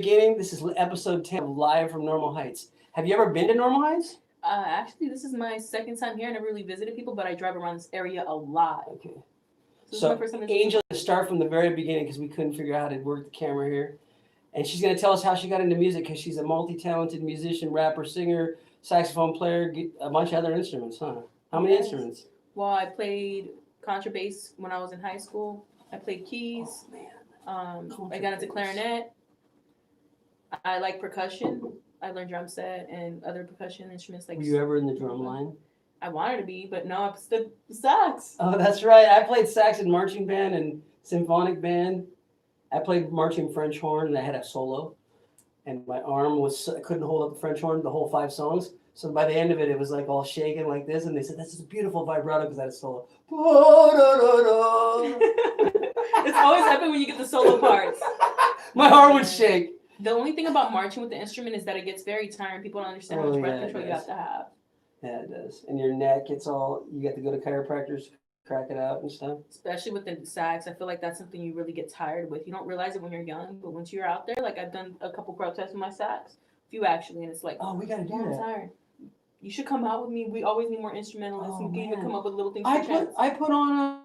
beginning. This is episode 10 of Live from Normal Heights. Have you ever been to Normal Heights? Actually, this is my second time here. I never really visited people, but I drive around this area a lot. Okay. So, this is So my first time Angel, to start from the very beginning because we couldn't figure out how to work the camera here. And she's going to tell us how she got into music because she's a multi-talented musician, rapper, singer, saxophone player, a bunch of other instruments, huh? How many instruments? Well, I played contrabass when I was in high school. I played keys. Oh, man. I got into clarinet. I like percussion. I learned drum set and other percussion instruments. Were you ever in the drum line? I wanted to be, but no, I stood sax. Oh, that's right. I played sax in marching band and symphonic band. I played marching French horn, and I had a solo. And my arm I couldn't hold up the French horn the whole 5 songs. So by the end of it, it was like all shaking like this. And they said, that's just a beautiful vibrato because I had a solo. It's always epic when you get the solo parts. My arm would shake. The only thing about marching with the instrument is that it gets very tiring. People don't understand how much breath control you have to have. Yeah, it does. And your neck, you got to go to chiropractors, crack it out and stuff. Especially with the sax, I feel like that's something you really get tired with. You don't realize it when you're young, but once you're out there, like I've done a couple protests with my sax, a few actually, and it's like, oh, we got to do that. I'm tired. You should come out with me. We always need more instrumentalists. Oh, we can even come up with little things. I put on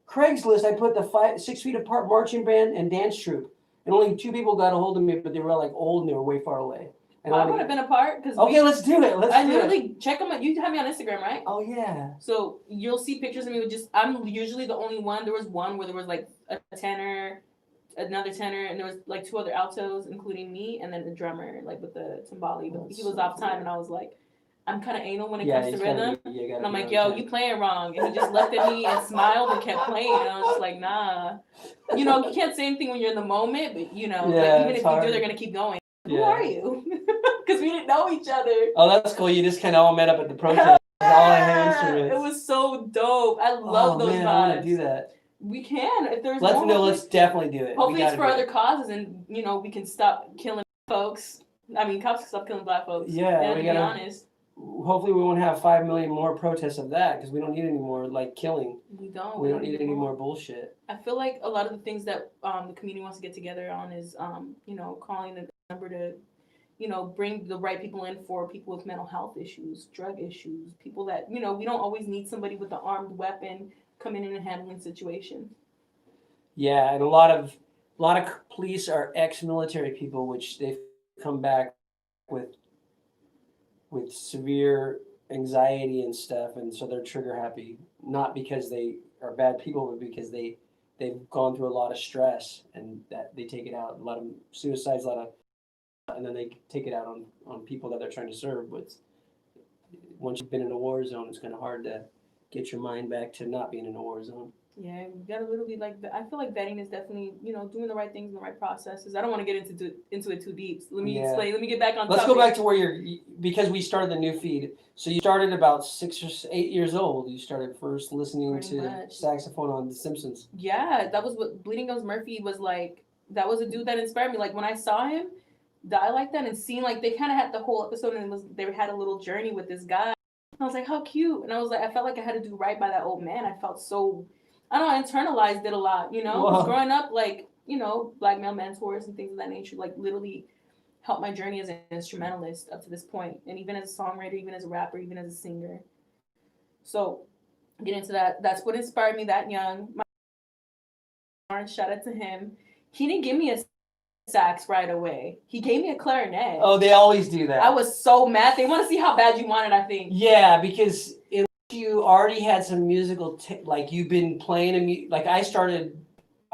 Craigslist. I put the 6 feet apart marching band and dance troupe, and only 2 people got a hold of me, but they were like old and they were way far away. And I would have been a part because. Okay, let's do it. I literally check them. You have me on Instagram, right? Oh yeah. So you'll see pictures of me with just. I'm usually the only one. There was one where there was like a tenor, another tenor, and there was like 2 other altos, including me, and then the drummer, like with the timbali. But he was off time, and I was like, I'm kind of anal when it comes to rhythm. And I'm like, yo, you playing wrong. And he just looked at me and smiled and kept playing. And I was just like, nah. You know, you can't say anything when you're in the moment, but you know, like, even if you do, they're gonna keep going. Who are you? Because we didn't know each other. Oh, that's cool. You just kind of all met up at the protest. All instruments. It was so dope. I love those vibes. I want to do that. We can if there's. Let's definitely do it. Hopefully, it's for other causes, and you know, we can stop killing folks. I mean, cops can stop killing Black folks. Yeah, we gotta be honest. Hopefully, we won't have 5 million more protests of that because we don't need any more like killing. We don't. We don't need any more bullshit. I feel like a lot of the things that the community wants to get together on is, you know, calling the number to, you know, bring the right people in for people with mental health issues, drug issues, people that, you know, we don't always need somebody with an armed weapon coming in and handling situations. Yeah, and a lot of police are ex-military people, which they've come back with severe anxiety and stuff, and so they're trigger happy, not because they are bad people, but because they've gone through a lot of stress and that they take it out. A lot of suicides, and then they take it out on people that they're trying to serve. But once you've been in a war zone, it's kind of hard to get your mind back to not being in a war zone. Yeah, you gotta literally I feel like vetting is definitely, you know, doing the right things in the right processes. I don't want to get into it too deep. So let me explain. Let me get back on. Let's go back to where because we started the new feed. So you started about 6 or 8 years old. You started first listening to saxophone on The Simpsons. Yeah, that was what Bleeding Gums Murphy was like. That was a dude that inspired me. Like when I saw him die like that and seeing like they kind of had the whole episode and they had a little journey with this guy. I was like, how cute. And I was like, I felt like I had to do right by that old man. I felt so, I don't know, I internalized it a lot, you know? Growing up, like, you know, Black male mentors and things of that nature, like literally helped my journey as an instrumentalist up to this point. And even as a songwriter, even as a rapper, even as a singer. So get into that. That's what inspired me that young. Shout out to him. He didn't give me a sax right away. He gave me a clarinet. Oh, they always do that. I was so mad. They want to see how bad you want it, I think. Yeah, because you already had some musical, like you've been playing, like I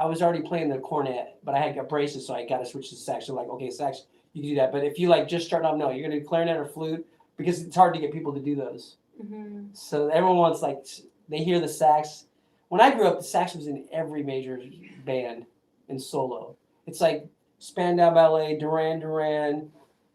was already playing the cornet, but I had got braces, so I got to switch to sax. So like, okay, sax, you can do that. But if you like just start off, no, you're going to do clarinet or flute because it's hard to get people to do those. Mm-hmm. So everyone wants like, they hear the sax. When I grew up, the sax was in every major band and solo. It's like Spandau Ballet, Duran Duran.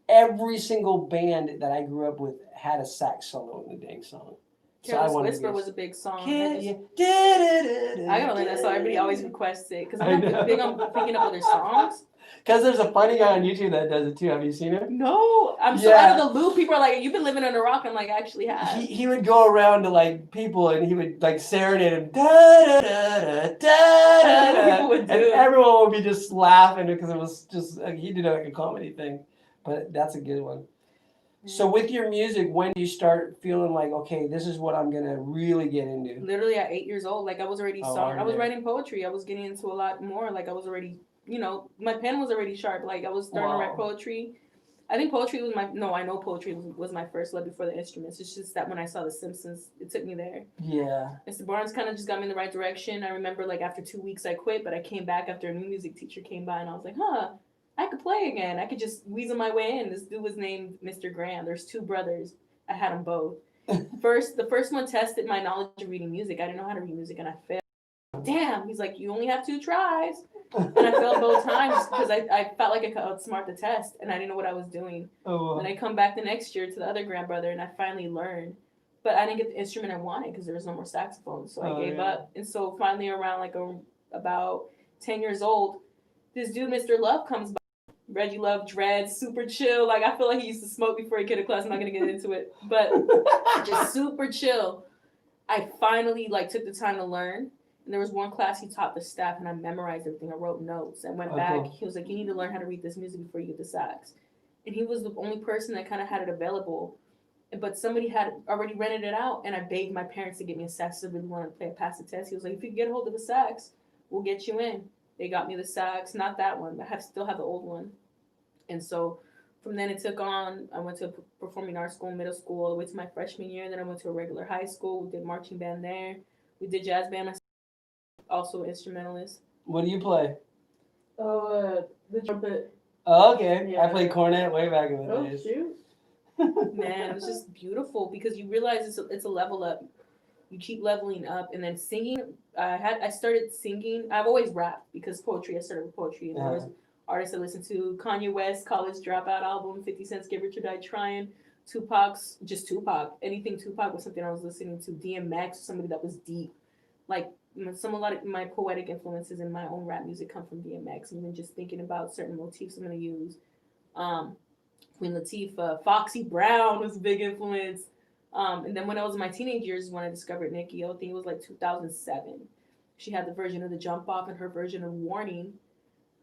Every single band that I grew up with had a sax solo in the dang song. Careless Whisper was a big song. I gotta learn that song. Everybody always requests it because I'm big on picking up other songs. Because there's a funny guy on YouTube that does it too. Have you seen him? No, I'm so out of the loop. People are like, "You've been living under a rock." I'm like, "I actually have." He would go around to like people and he would like serenade them, da da da da da da, People would and do. everyone would be just laughing because it was just he did like a comedy thing. But that's a good one. So with your music, when do you start feeling like, okay, this is what I'm gonna really get into? Literally at 8 years old, like I was already I was already. writing poetry. I was getting into a lot more. Like I was already, my pen was already sharp. Like I was starting to write poetry. I think poetry was I know poetry was my first love before the instruments. It's just that when I saw the Simpsons, it took me there. Yeah. Mr. Barnes kind of just got me in the right direction. I remember like after 2 weeks I quit, but I came back after a new music teacher came by and I was like, I could play again. I could just weasel my way in. This dude was named Mr. Graham. There's 2 brothers. I had them both. The first one tested my knowledge of reading music. I didn't know how to read music and I failed. Damn, he's like, you only have 2 tries. And I failed both times because I felt like I could outsmart the test and I didn't know what I was doing. And I come back the next year to the other grandbrother and I finally learned. But I didn't get the instrument I wanted because there was no more saxophone. So I gave up. And so finally around like about 10 years old, this dude, Mr. Love, comes by. Reggie Love, dreads, super chill. Like I feel like he used to smoke before he came to class. I'm not gonna get into it, but just super chill. I finally like took the time to learn. And there was one class he taught the staff, and I memorized everything. I wrote notes and went back. He was like, "You need to learn how to read this music before you get the sax." And he was the only person that kind of had it available. But somebody had already rented it out, and I begged my parents to get me a sax. I really wanted to play a pass the test. He was like, "If you can get a hold of the sax, we'll get you in." They got me the sax, not that one. I still have the old one. And so from then it took on. I went to a performing arts school, middle school, all the way to my freshman year. Then I went to a regular high school. We did marching band there. We did jazz band. Also an instrumentalist. What do you play? Oh, the trumpet. Oh, okay. Yeah. I played cornet way back in the days. Shoot. Man, it was just beautiful because you realize it's a level up. You keep leveling up, and then singing. I started singing. I've always rapped because poetry. I started with poetry, and there was artists I listened to: Kanye West, College Dropout album, 50 Cent's Get Rich or Die Trying, Tupac's, just Tupac. Anything Tupac was something I was listening to. DMX, somebody that was deep. Like a lot of my poetic influences in my own rap music come from DMX, and even just thinking about certain motifs I'm going to use. Queen Latifah, Foxy Brown was a big influence. And then when I was in my teenage years, when I discovered Nicki, I think it was like 2007. She had the version of the Jump Off and her version of Warning,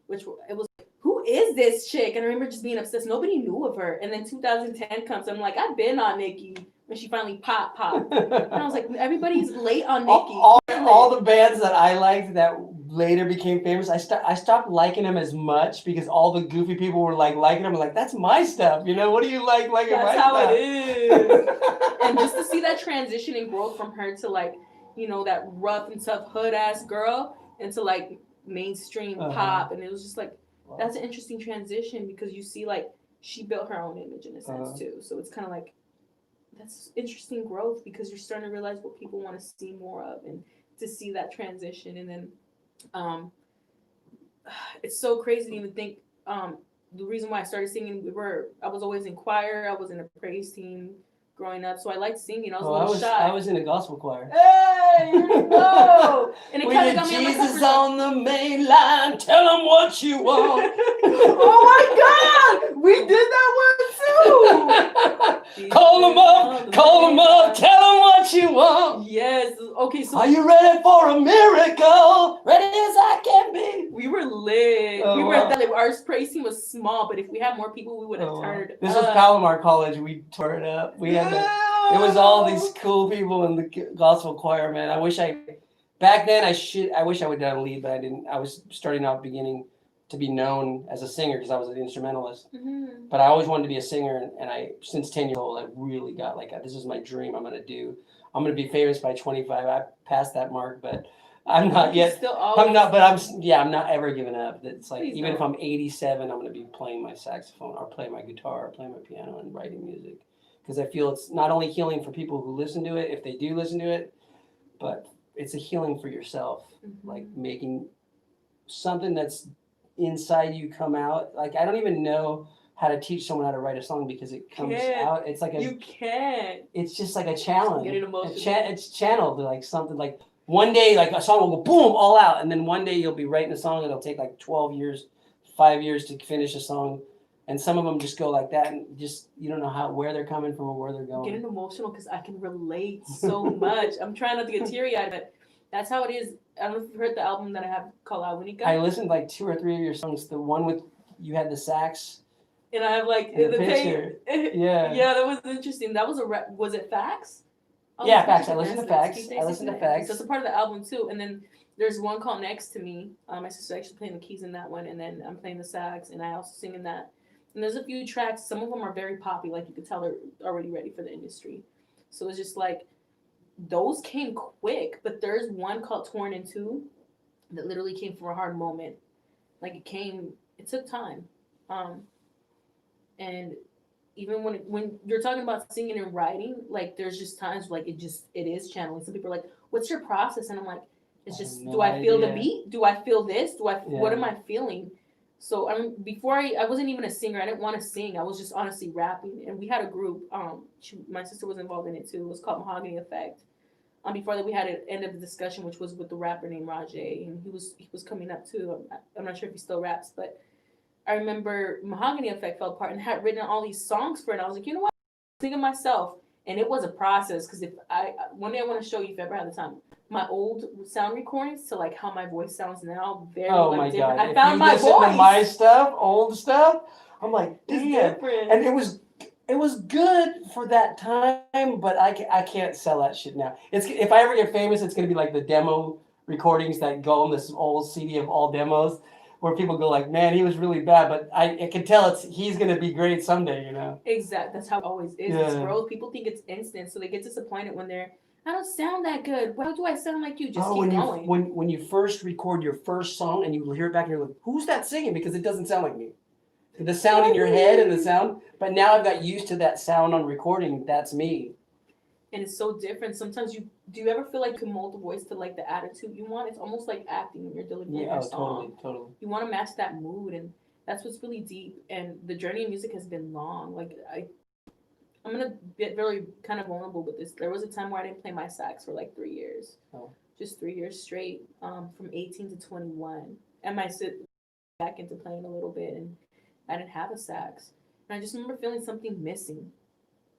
which it was like, who is this chick? And I remember just being obsessed. Nobody knew of her. And then 2010 comes. I'm like, I've been on Nicki when she finally popped. And I was like, everybody's late on Nicki. All the bands that I liked that later became famous, I stopped liking them as much because all the goofy people were like liking them. I'm like, that's my stuff. What do you like liking my stuff? That's how it is. And just to see that transition and growth from her to like, that rough and tough hood ass girl into like mainstream pop. And it was just like, that's an interesting transition because you see like she built her own image in a sense too. So it's kind of like, that's interesting growth because you're starting to realize what people want to see more of and to see that transition. And then it's so crazy to even think the reason why I started singing, I was always in choir, I was in a praise team growing up, so I liked singing. I was a little shy. I was in a gospel choir. Hey, you know! And it kind of got me Jesus on the main line, tell them what you want. Oh my God, we did that one too. Call them up, tell them what you want. Yes. Okay, so are you ready for a miracle? Ready as I can be. We were lit. Our praise team was small, but if we had more people, we would have turned. This was Palomar College. We tore it up. We had it was all these cool people in the gospel choir, man. Back then I wish I would have done a lead, but I didn't. I was starting out beginning to be known as a singer because I was an instrumentalist. Mm-hmm. But I always wanted to be a singer, and I since 10 years old I really got like this is my dream. I'm gonna be famous by 25. I passed that mark, but I'm not yet. I'm not, but I'm not ever giving up. It's like even if I'm 87, I'm gonna be playing my saxophone or playing my guitar or playing my piano and writing music. Because I feel it's not only healing for people who listen to it, if they do listen to it, but it's a healing for yourself. Mm-hmm. Like making something that's inside you come out. Like I don't even know how to teach someone how to write a song because it comes out. It's like you can't. It's just like a challenge. Get it emotional. It's channeled like something like one day like a song will go boom all out, and then one day you'll be writing a song and it'll take like 12 years 5 years to finish a song, and some of them just go like that, and just you don't know where they're coming from or where they're going. Getting emotional because I can relate so much. I'm trying not to get teary-eyed, but that's how it is. I don't know if you've heard the album that I have called Awinika. I listened to like 2 or 3 of your songs. The one with you had the sax. And I have like the picture. Yeah. Yeah, that was interesting. That was was it Facts? Yeah, Facts. I listened to Facts. I listened to Facts. So it's a part of the album too. And then there's one called Next to Me. My sister's actually playing the keys in that one, and then I'm playing the sax, and I also sing in that. And there's a few tracks. Some of them are very poppy, like you could tell they're already ready for the industry. So it's just like those came quick. But there's one called Torn in Two that literally came from a hard moment. Like it took time. And even when you're talking about singing and writing, like there's just times like it is channeling. Some people are like, "What's your process?" And I'm like, "It's just do I feel the beat? Do I feel this? What am I feeling?" So before I wasn't even a singer. I didn't want to sing. I was just honestly rapping. And we had a group. My sister was involved in it too. It was called Mahogany Effect. Before that, we had an end of the discussion, which was with the rapper named Rajay, and he was coming up too. I'm not sure if he still raps, but I remember Mahogany Effect fell apart and had written all these songs for it. And I was like, you know what? I'm singing myself. And it was a process because one day I want to show you if I ever have the time, my old sound recordings to like how my voice sounds now. Very my different. God. I found my voice. To my stuff, old stuff, I'm like, it's damn. different. And it was good for that time, but I can't sell that shit now. If I ever get famous, it's gonna be like the demo recordings that go on this old CD of all demos, where people go like, man, he was really bad, but I can tell he's gonna be great someday, you know. Exactly. That's how it always is. Yeah. It's growth. People think it's instant, so they get disappointed when I don't sound that good. Why do I sound like you? Just keep going. When you first record your first song and you hear it back and you're like, who's that singing? Because it doesn't sound like me. The sound in your head and the sound, but now I've got used to that sound on recording. That's me. And it's so different. Sometimes do you ever feel like you can mold the voice to like the attitude you want? It's almost like acting when you're delivering your song. Totally. You want to match that mood, and that's what's really deep. And the journey of music has been long. Like I'm gonna get very kind of vulnerable with this. There was a time where I didn't play my sax for like 3 years, just 3 years straight, from 18 to 21. And I sit back into playing a little bit, and I didn't have a sax. And I just remember feeling something missing.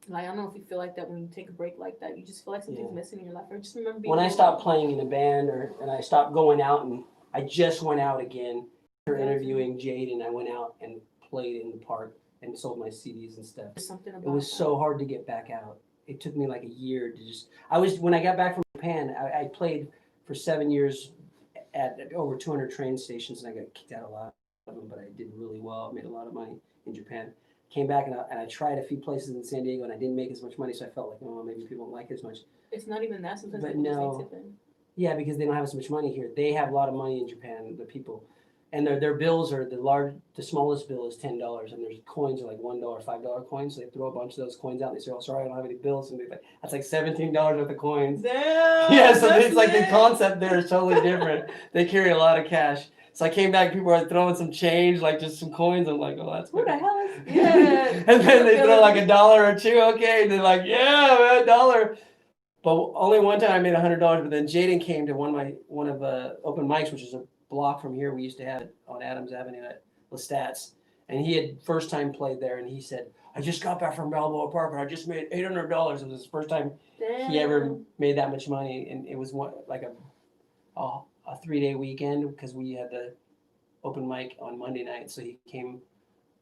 Like, I don't know if you feel like that when you take a break like that. You just feel like something's missing in your life. I just remember being... When I stopped playing in a band and I stopped going out, and I just went out again after interviewing Jade, and I went out and played in the park and sold my CDs and stuff. Something about it was so hard to get back out. It took me like a year to just... When I got back from Japan, I played for 7 years at over 200 train stations, and I got kicked out a lot of them, but I did really well. I made a lot of money in Japan. Came back and I tried a few places in San Diego, and I didn't make as much money, so I felt like, oh, maybe people don't like it as much. It's not even that. Sometimes but people no, just tip in. Yeah, because they don't have as much money here. They have a lot of money in Japan, the people, and their bills are the smallest bill is $10, and their coins are like $1, $5 coins. So they throw a bunch of those coins out. And they say, oh, sorry, I don't have any bills, and they're like, that's like $17 worth of coins. Damn. Yeah, so it's like the concept there is totally different. They carry a lot of cash. So I came back, people are throwing some change, like just some coins. I'm like, oh, that's good. Who the hell is... Yeah. And then they throw like $1 or two. Okay. And they're like, yeah, man, $1. But only one time I made $100. But then Jaden came to one of open mics, which is a block from here. We used to have it on Adams Avenue at Lestat's. And he had first time played there. And he said, I just got back from Balboa Park and I just made $800. It was his first time he ever made that much money. And it was a 3-day weekend because we had the open mic on Monday night. So he came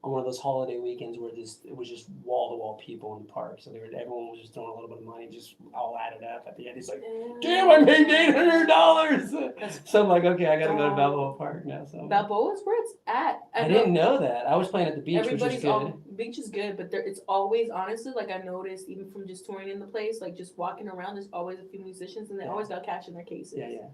on one of those holiday weekends where it was just wall-to-wall people in the park. So everyone was just throwing a little bit of money, just all added up at the end. He's like, damn, I made $800. So I'm like, okay, I got to go to Balboa Park now. So Balboa is where it's at. I didn't know that. I was playing at the beach, which is good. Beach is good, but it's always, honestly, like I noticed, even from just touring in the place, like just walking around, there's always a few musicians, and they always got cash in their cases. Yeah.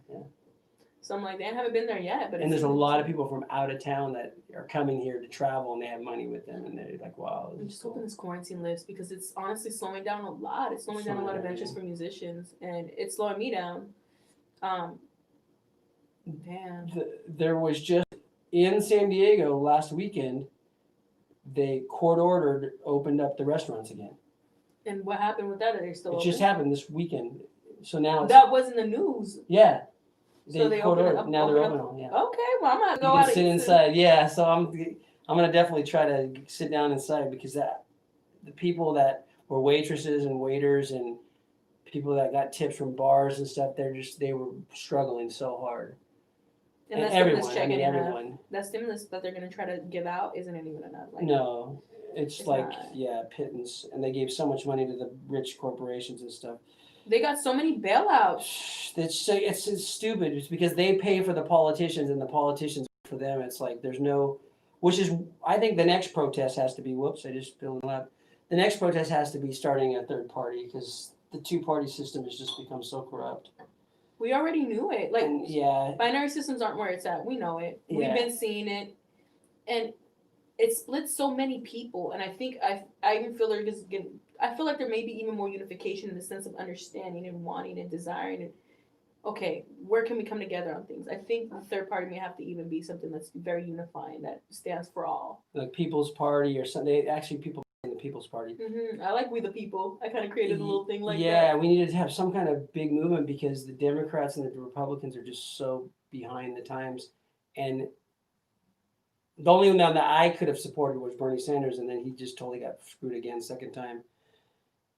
So I'm like, they haven't been there yet. But and there's a lot of people from out of town that are coming here to travel, and they have money with them, and they're like, wow. I'm just hoping this quarantine lifts because it's honestly slowing down a lot. It's slowing down a lot of ventures for musicians, and it's slowing me down. Damn. There was just in San Diego last weekend, they opened up the restaurants again. And what happened with that? Are they still open? It just happened this weekend. So now that was in the news. Yeah. So they now they're open open. Yeah. Okay, well I'm gonna You go can out sit and inside. Yeah. So I'm gonna definitely try to sit down inside because the people that were waitresses and waiters and people that got tips from bars and stuff, they were struggling so hard. And that everyone, stimulus check I mean ain't enough. everyone. That stimulus that they're gonna try to give out isn't even enough. Like, No, it's like not. pittance, and they gave so much money to the rich corporations and stuff. They got so many bailouts. It's stupid. It's because they pay for the politicians, and the politicians for them. It's like there's no, which is I think the next protest has to be. Whoops, I just spilled out. The next protest has to be starting a third party because the two-party system has just become so corrupt. We already knew it. Like, and, binary systems aren't where it's at. We know it. Yeah. We've been seeing it, and it splits so many people. And I think I even feel I feel like there may be even more unification in the sense of understanding and wanting and desiring and okay, where can we come together on things? I think the third party may have to even be something that's very unifying that stands for all. Like People's Party or something. Actually, people in the People's Party. I like We the People. I kind of created a little thing like that. Yeah, we needed to have some kind of big movement because the Democrats and the Republicans are just so behind the times. And the only one that I could have supported was Bernie Sanders, and then he just totally got screwed again second time.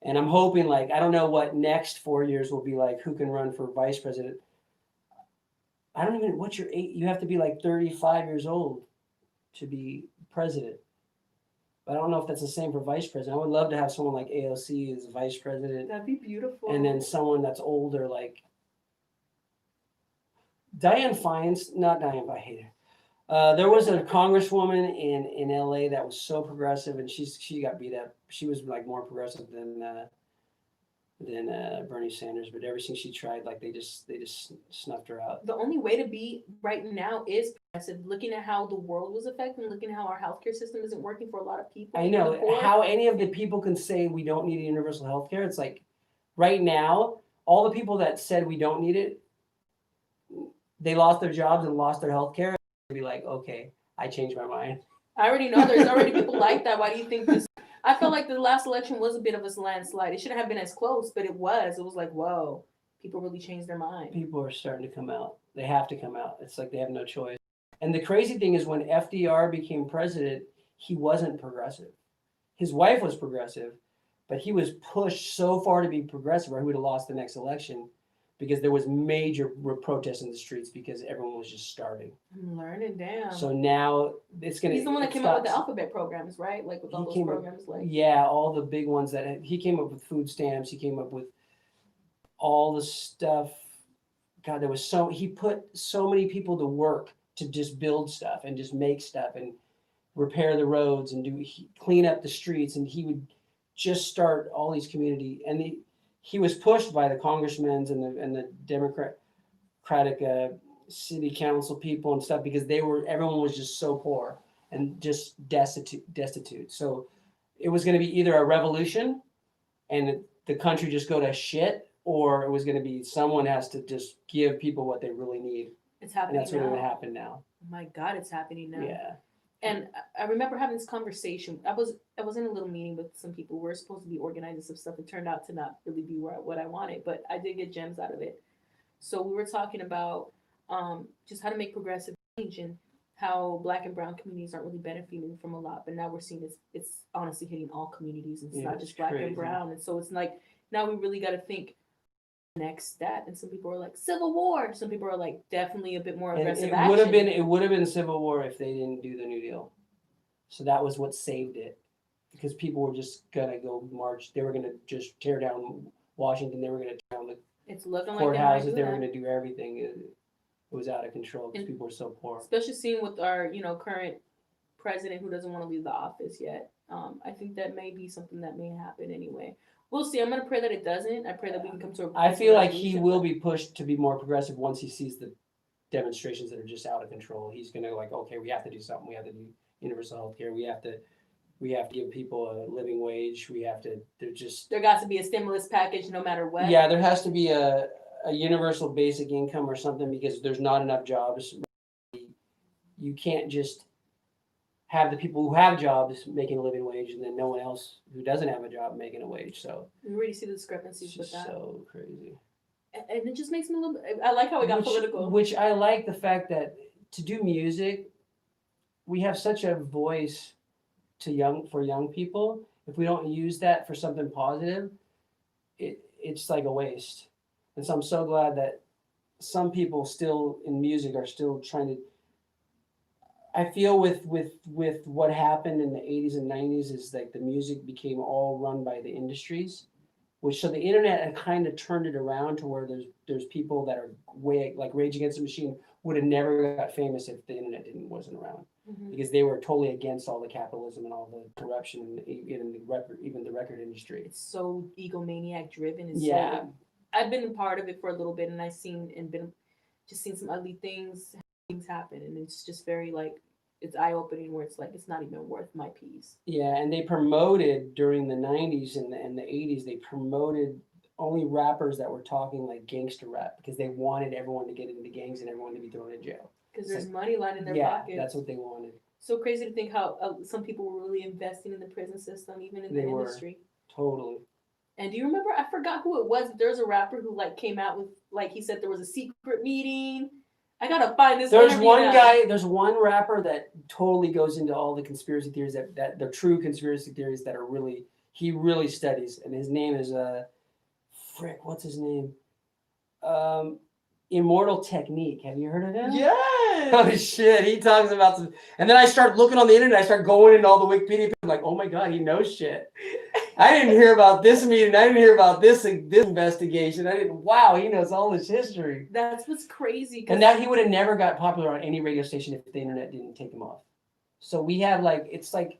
And I'm hoping, like, I don't know what next 4 years will be like, who can run for vice president. I don't even, what's your age? You have to be like 35 years old to be president. But I don't know if that's the same for vice president. I would love to have someone like AOC as vice president. That'd be beautiful. And then someone that's older, like Dianne Feinstein, not Dianne, I hate her. There was a congresswoman in LA that was so progressive, and she got beat up. She was like more progressive than Bernie Sanders, but everything she tried, like they just snuffed her out. The only way to be right now is progressive. Looking at how the world was affected, looking at how our healthcare system isn't working for a lot of people. I know how any of the people can say we don't need universal healthcare. It's like right now, all the people that said we don't need it, they lost their jobs and lost their healthcare. Be like, okay, I changed my mind. I already know there's already people like that. Why do you think this? I felt like the last election was a bit of a landslide. It shouldn't have been as close, but it was. It was like, whoa, people really changed their mind. People are starting to come out. They have to come out. It's like they have no choice. And the crazy thing is when FDR became president, he wasn't progressive. His wife was progressive, but he was pushed so far to be progressive or he would have lost the next election because there was major protests in the streets because everyone was just starving. I'm learning, damn. So now it's going to... He's the one that came up with the alphabet programs, right? Like with all those programs. Yeah, all the big ones that... He came up with food stamps. He came up with all the stuff. God, there was so... He put so many people to work to just build stuff and just make stuff and repair the roads and clean up the streets. And he would just start all these community... And he was pushed by the congressmen and the Democratic city council people and stuff because everyone was just so poor and just destitute. So it was going to be either a revolution and the country just go to shit, or it was going to be someone has to just give people what they really need. It's happening. And that's what's going to happen now. Oh my God, it's happening now. Yeah. And I remember having this conversation. I was in a little meeting with some people. We were supposed to be organizing some stuff. It turned out to not really be what I wanted, but I did get gems out of it. So we were talking about just how to make progressive change and how Black and Brown communities aren't really benefiting from a lot. But now we're seeing it's honestly hitting all communities. And it's not just Black and Brown. And so it's like now we really got to think next step. And some people are like Civil War. Some people are like definitely a bit more aggressive action. It would have been Civil War if they didn't do the New Deal. So that was what saved it, because people were just gonna go march. They were gonna just tear down Washington. They were gonna tear down the courthouses. They were gonna do everything. It was out of control because people were so poor. Especially seeing with our current president who doesn't want to leave the office yet. I think that may be something that may happen anyway. We'll see. I'm going to pray that it doesn't. I pray that we can come to a... I feel like he will be pushed to be more progressive once he sees the demonstrations that are just out of control. He's going to okay, we have to do something. We have to do universal health care. We have to give people a living wage. There got to be a stimulus package no matter what. Yeah, there has to be a universal basic income or something because there's not enough jobs. You can't just have the people who have jobs making a living wage and then no one else who doesn't have a job making a wage. So we already see the discrepancies with that. So crazy. And it just makes me a little bit, I like how it got political. Which I like the fact that to do music, we have such a voice for young people. If we don't use that for something positive, it's like a waste. And so I'm so glad that some people still in music are still trying to. I feel with what happened in the 80s and 90s is like the music became all run by the industries, which so the internet had kind of turned it around to where there's people that are way like Rage Against the Machine would have never got famous if the internet wasn't around, because they were totally against all the capitalism and all the corruption and even the record industry. It's so egomaniac driven. And Yeah. so, I've been a part of it for a little bit, and I've seen some ugly things happen, and it's just very like it's eye opening where it's like it's not even worth my peace. Yeah, and they promoted during the 90s and the 80s. They promoted only rappers that were talking like gangster rap because they wanted everyone to get into gangs and everyone to be thrown in jail. Because there's money lying in their pockets. Yeah, that's what they wanted. So crazy to think how some people were really investing in the prison system, even in the industry. Totally. And do you remember? I forgot who it was. But there was a rapper who like came out with like he said there was a secret meeting. I gotta find this. There's one guy. There's one rapper that totally goes into all the conspiracy theories that the true conspiracy theories that are really he really studies, and his name is what's his name? Immortal Technique. Have you heard of him? Yes. Oh shit, he talks about some, and then I start looking on the internet. I start going into all the Wikipedia. I'm like, oh my god, he knows shit. I didn't hear about this meeting. I didn't hear about this investigation. Wow, he knows all this history. That's what's crazy. And that he would have never got popular on any radio station if the internet didn't take him off. So we have like, it's like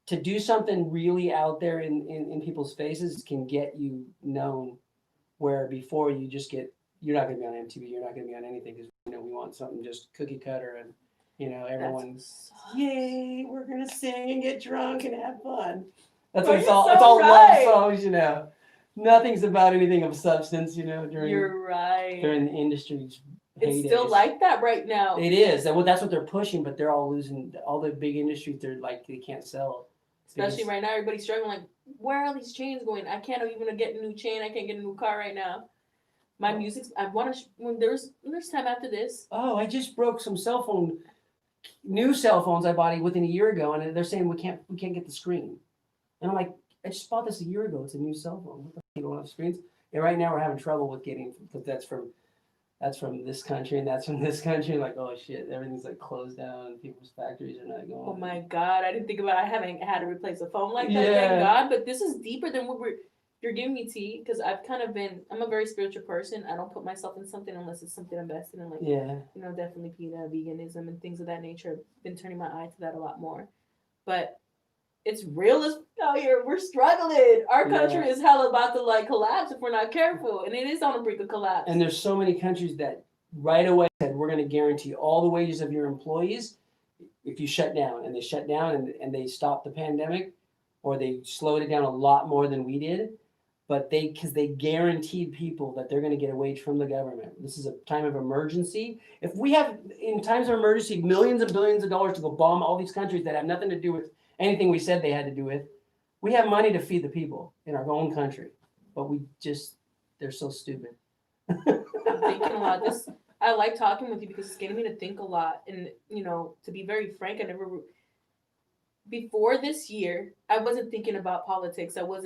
to do something really out there in people's faces can get you known, where before you're not going to be on MTV, you're not going to be on anything because we want something just cookie cutter and everyone's yay, we're going to sing and get drunk and have fun. That's what it's all. It's all love songs, Nothing's about anything of substance, during the industry's heydays. It's still like that right now. It is. That's what they're pushing, but they're all losing. All the big industries, they're like they can't sell. Especially right now, everybody's struggling. Like, where are these chains going? I can't even get a new chain. I can't get a new car right now. My music. I want to. When there's time after this. Oh, I just broke some new cell phones I bought within a year ago, and they're saying we can't get the screen. And I'm like, I just bought this a year ago. It's a new cell phone. What the you don't have screens? And right now we're having trouble with getting because that's from this country and that's from this country. Like, oh shit, everything's like closed down. People's factories are not going. Oh my god, I didn't think about. I haven't had to replace a phone like that. Thank God. But this is deeper than what you're giving me tea because I've kind of been. I'm a very spiritual person. I don't put myself in something unless it's something invested in. Like definitely PETA, veganism, and things of that nature. I've been turning my eye to that a lot more, but. It's real as out here. We're struggling. Our country is hell about to like collapse if we're not careful, and it is on the brink of collapse. And there's so many countries that right away said we're going to guarantee all the wages of your employees if you shut down, and they shut down and they stopped the pandemic, or they slowed it down a lot more than we did. But because they guaranteed people that they're going to get a wage from the government. This is a time of emergency. If we have in times of emergency millions and billions of dollars to go bomb all these countries that have nothing to do with anything we said they had to do with, we have money to feed the people in our own country, but they're so stupid. I'm thinking a lot. I like talking with you because it's getting me to think a lot. And, to be very frank, before this year, I wasn't thinking about politics. I was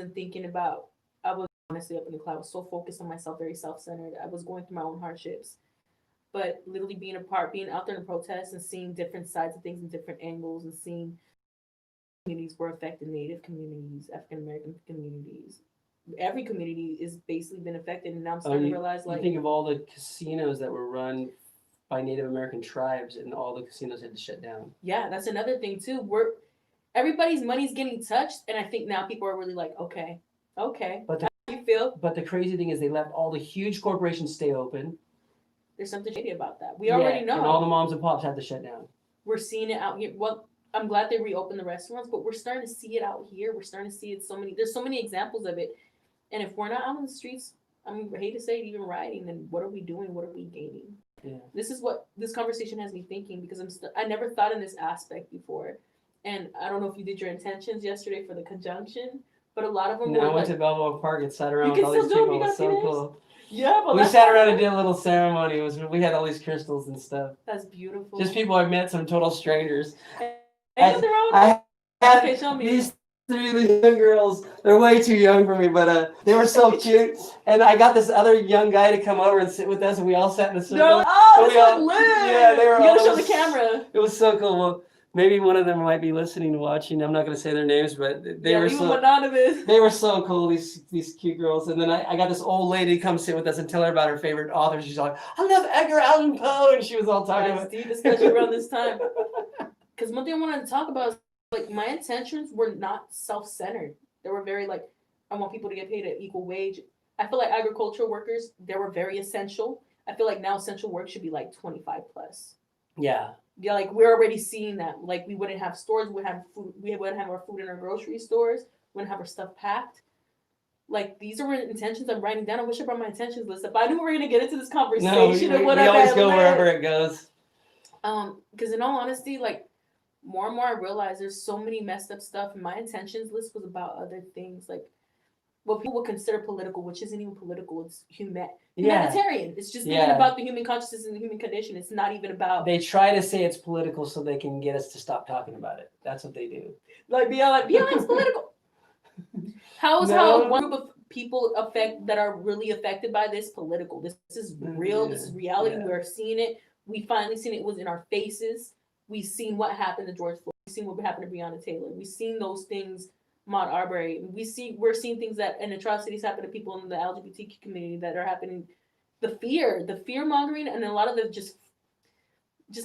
honestly up in the cloud. I was so focused on myself, very self-centered. I was going through my own hardships. But literally being out there in protests and seeing different sides of things and different angles and seeing communities were affected, Native communities, African American communities. Every community is basically been affected, and now I'm starting to realize you think of all the casinos that were run by Native American tribes, and all the casinos had to shut down. Yeah, that's another thing too. Everybody's money's getting touched, and I think now people are really like, okay. But how do you feel? But the crazy thing is, they left all the huge corporations stay open. There's something shady about that. We already know. And all the moms and pops had to shut down. We're seeing it out here. Well, I'm glad they reopened the restaurants, but we're starting to see it out here. We're starting to see it there's so many examples of it. And if we're not out on the streets, I hate to say it, even rioting, then what are we doing? What are we gaining? Yeah. This is what this conversation has me thinking because I never thought in this aspect before. And I don't know if you did your intentions yesterday for the conjunction, but a lot of them I went to Balboa Park and sat around with all these people. It was so cool. Yeah, but We that's sat around and did a little ceremony. We had all these crystals and stuff. That's beautiful. Just people I met, some total strangers. Ain't nothing wrong with I had Okay, show me. these 3 young girls. They're way too young for me, but they were so cute. And I got this other young guy to come over and sit with us, and we all sat in a circle. They're like, oh, And this we all- look lit. Yeah, they were You gotta all- show the camera. It was so cool. Well, maybe one of them might be listening, watching. I'm not going to say their names, but they were leave them so anonymous. they were so cool. These cute girls. And then I got this old lady come sit with us and tell her about her favorite authors. She's like, I love Edgar Allan Poe, and she was all talking That's about. deep, especially around this time. Because one thing I wanted to talk about is like my intentions were not self-centered. They were very like, I want people to get paid at equal wage. I feel like agricultural workers, they were very essential. I feel like now essential work should be like 25 plus. Yeah. Yeah, like we're already seeing that. Like we wouldn't have stores, we wouldn't have food, we wouldn't have our food in our grocery stores, wouldn't have our stuff packed. Like these are intentions I'm writing down. I wish I brought my intentions list. If I knew we were gonna get into this conversation, No, we always go wherever it goes. Because in all honesty, like more and more I realize there's so many messed up stuff. And my intentions list was about other things, like what people would consider political, which isn't even political. It's humanitarian. It's just thinking about the human consciousness and the human condition. It's not even about. They try to say it's political so they can get us to stop talking about it. That's what they do. Like BLM's political. How one group of people that are really affected by this political? This is real. This is reality. Yeah. We're seeing it. We finally seen it. It was in our faces. We've seen what happened to George Floyd. We've seen what happened to Breonna Taylor. We've seen those things. Ahmaud Arbery. We're seeing things that and atrocities happen to people in the LGBTQ community that are happening. The fear mongering, and a lot of the just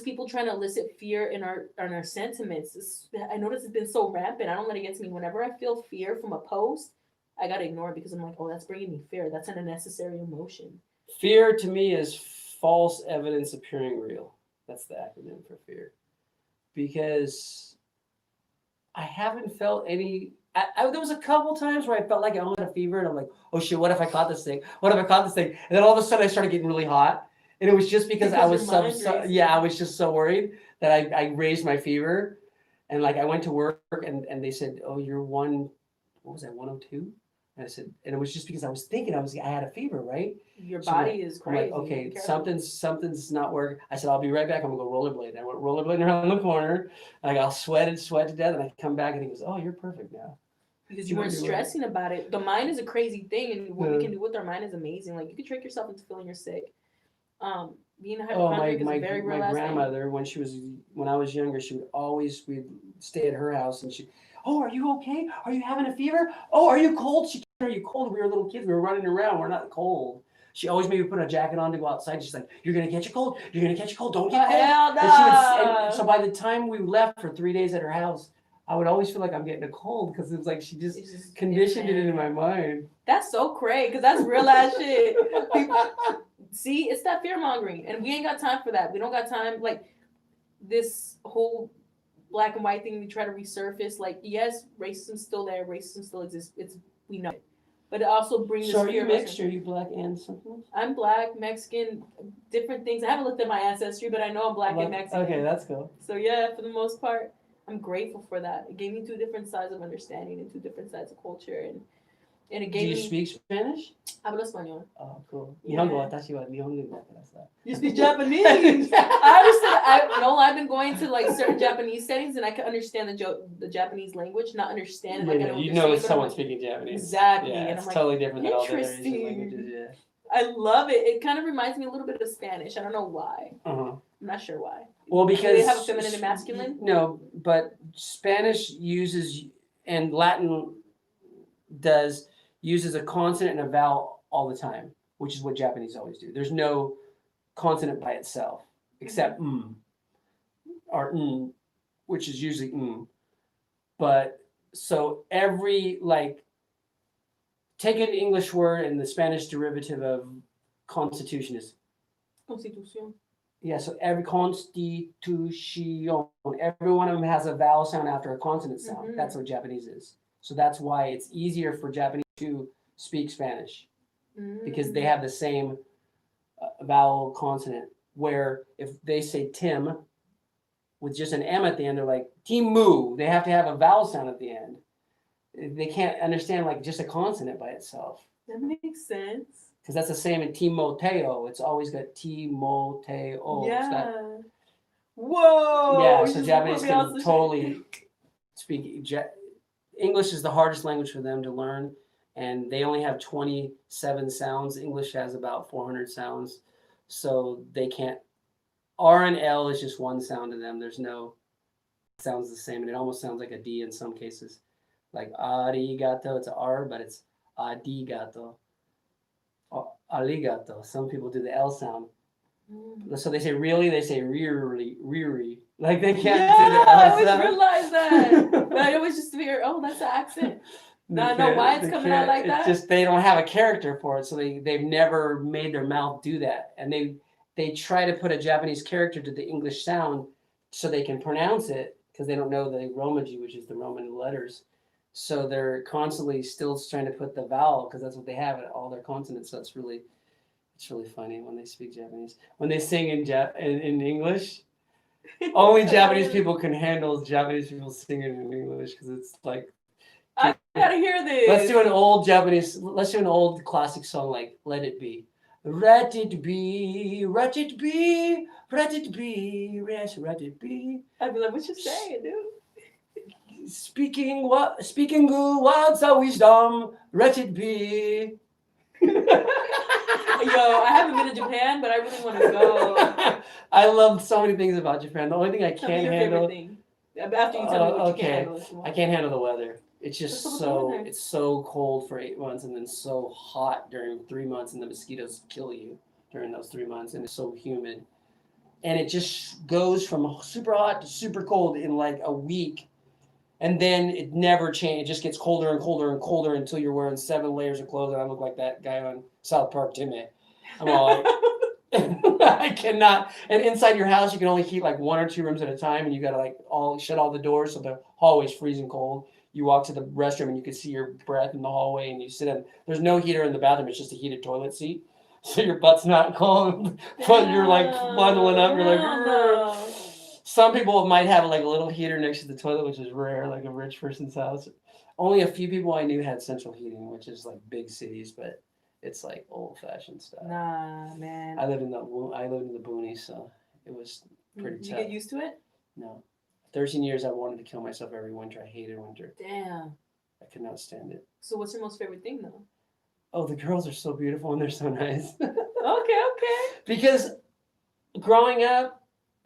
people trying to elicit fear in our sentiments. I notice it's been so rampant. I don't let it get to me. Whenever I feel fear from a post, I gotta ignore it because I'm like, oh, that's bringing me fear. That's an unnecessary emotion. Fear to me is false evidence appearing real. That's the acronym for fear. Because I haven't felt any. There was a couple times where I felt like I had a fever, and I'm like, oh shit, what if I caught this thing? What if I caught this thing? And then all of a sudden I started getting really hot. And it was just because I was I was just so worried that I raised my fever. And like I went to work and they said, oh, you're 102? And I said, and it was just because I was thinking I had a fever, right? Your body is crazy. Like, okay, something's not working. I said, I'll be right back. I'm gonna go rollerblading. I went rollerblading around the corner. And I got sweat to death. And I come back and he goes, oh, you're perfect now. Because you weren't stressing about it. The mind is a crazy thing, and what we can do with our mind is amazing. Like you can trick yourself into feeling you're sick. Being a hypochondriac is a very real my grandmother, thing. When I was younger, we'd stay at her house, and oh, are you okay? Are you having a fever? Oh, are you cold? Are you cold? We were little kids. We were running around. We're not cold. She always made me put a jacket on to go outside. She's like, you're going to catch a cold. You're going to catch a cold. Don't get cold. Hell no. And so by the time we left for 3 days at her house, I would always feel like I'm getting a cold because it was like she just conditioned it in my mind. That's so crazy because that's real ass shit. See, it's that fear mongering, and we ain't got time for that. We don't got time. Like this whole black and white thing we try to resurface. Like, yes, racism's still there. Racism still exists. We know it. But it also brings So are you mixed? Are you black and something? I'm black, Mexican, different things. I haven't looked at my ancestry, but I know I'm black and Mexican. Okay, that's cool. So yeah, for the most part, I'm grateful for that. It gave me two different sides of understanding and two different sides of culture, and it gave me. Do you speak Spanish? Hablo español. Oh, cool. Yeah. You speak Japanese. I understand. I've been going to like certain Japanese settings, and I can understand the Japanese language, not understand it. Like you know, it's someone speaking Japanese. Exactly. Yeah, and it's I'm totally different than all the other Asian languages. Yeah. I love it. It kind of reminds me a little bit of Spanish. I don't know why. Uh-huh. I'm not sure why. Well, because do they have a feminine and masculine? No, but Spanish uses and Latin uses a consonant and a vowel all the time, which is what Japanese always do. There's no consonant by itself except or which is usually But so every take an English word and the Spanish derivative of constitution is Constitución. Yeah, so every constitution, every one of them has a vowel sound after a consonant sound. Mm-hmm. That's what Japanese is. So that's why it's easier for Japanese to speak Spanish because they have the same vowel consonant. Where if they say Tim with just an M at the end, they're like Timu. They have to have a vowel sound at the end. They can't understand like just a consonant by itself. That makes sense. because that's the same in Timoteo. It's always got Timoteo. Yeah. Whoa. Yeah, You so just Japanese put me on can some totally shit. speak. English is the hardest language for them to learn, and they only have 27 sounds. English has about 400 sounds, so they can't. R and L is just one sound to them. There's no sounds the same, and it almost sounds like a D in some cases. Like arigato, it's a R, but it's adigato. Arigato. Some people do the L sound. So they say really, they say really, really. Like they can't Yeah, do the I L always sound. realize that. But I always just hear, oh, that's the accent. Now I know why it's coming out like that. It's just they don't have a character for it, so they've never made their mouth do that, and they try to put a Japanese character to the English sound so they can pronounce it because they don't know the Romaji, which is the Roman letters. So they're constantly still trying to put the vowel because that's what they have at all their consonants. So it's really funny when they speak Japanese. When they sing in English, only Japanese people can handle Japanese people singing in English because it's like. I gotta hear this. Let's do an old classic song like Let It Be. Let it be, let it be, let it be, let it be. I'd be like, what you saying, dude? Speaking good words of wisdom, let it be. Yo, I haven't been to Japan, but I really want to go. I love so many things about Japan. The only thing I Tell me can't your handle. favorite thing. After you tell me what you can't handle. If you want. I can't handle the weather. It's just What's up with the weather? it's so cold for 8 months and then so hot during 3 months, and the mosquitoes kill you during those 3 months, and it's so humid. And it just goes from super hot to super cold in like a week. And then it never changes. It just gets colder and colder and colder until you're wearing 7 layers of clothes, and I look like that guy on South Park, Timmy. I'm all like, I cannot. And inside your house, you can only heat like 1 or 2 rooms at a time, and you gotta like shut all the doors so the hallway's freezing cold. You walk to the restroom and you can see your breath in the hallway, and you sit in. There's no heater in the bathroom; it's just a heated toilet seat, so your butt's not cold, but you're like bundling up. You're like. No. Some people might have like a little heater next to the toilet, which is rare, like a rich person's house. Only a few people I knew had central heating, which is like big cities, but it's like old-fashioned stuff. Nah, man. I lived in the boonies, so it was pretty tough. You get used to it? No. 13 years I wanted to kill myself every winter. I hated winter. Damn. I could not stand it. So what's your most favorite thing though? Oh, the girls are so beautiful and they're so nice. Okay. Because growing up,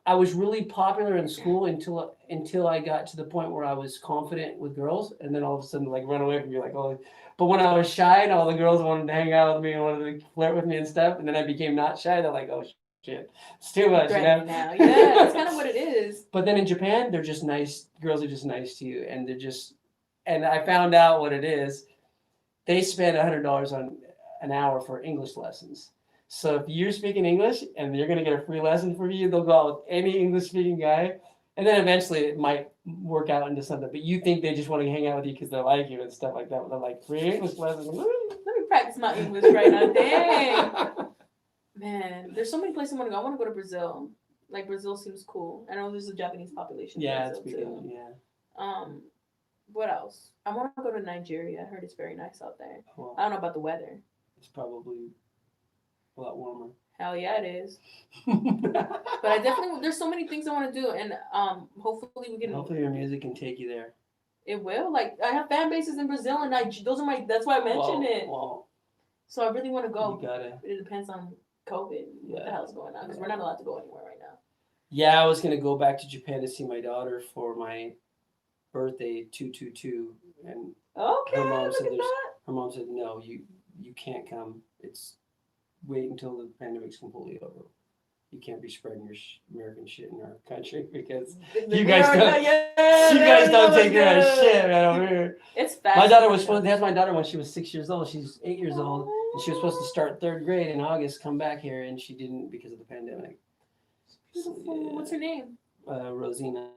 I was really popular in school until I got to the point where I was confident with girls, and then all of a sudden like run away from you, like, oh. But when I was shy and all the girls wanted to hang out with me and wanted to flirt with me and stuff, and then I became not shy, they're like, oh shit, it's too much, you know? Now. Yeah, that's kind of what it is. But then in Japan, they're just nice. Girls are just nice to you, and and I found out what it is. They spend $100 on an hour for English lessons. So if you're speaking English and you're going to get a free lesson for you, they'll go out with any English-speaking guy. And then eventually it might work out into something. But you think they just want to hang out with you because they like you and stuff like that. But they're like, free English lessons. Let me practice my English right now. Dang. Man, there's so many places I want to go. I want to go to Brazil. Like, Brazil seems cool. I know there's a Japanese population in Brazil, too. Yeah. What else? I want to go to Nigeria. I heard it's very nice out there. Well, I don't know about the weather. It's probably a lot warmer. Hell yeah, it is. But I definitely, there's so many things I want to do, and hopefully we can. Hopefully your music can take you there. It will. Like, I have fan bases in Brazil, and those are that's why I mentioned it. Well, so I really want to go. You gotta. It depends on COVID. What the hell's going on? Because we're not allowed to go anywhere right now. Yeah, I was gonna go back to Japan to see my daughter for my birthday 222, and okay, her mom said no, you can't come. It's wait until the pandemic's completely over. You can't be spreading your American shit in our country because you guys don't take care of shit right over here. It's fast. My daughter was supposed to have my daughter when she was 6 years old. She's 8 years old, and she was supposed to start 3rd grade in August, come back here, and she didn't because of the pandemic. Beautiful. So, yeah. What's her name? Rosina.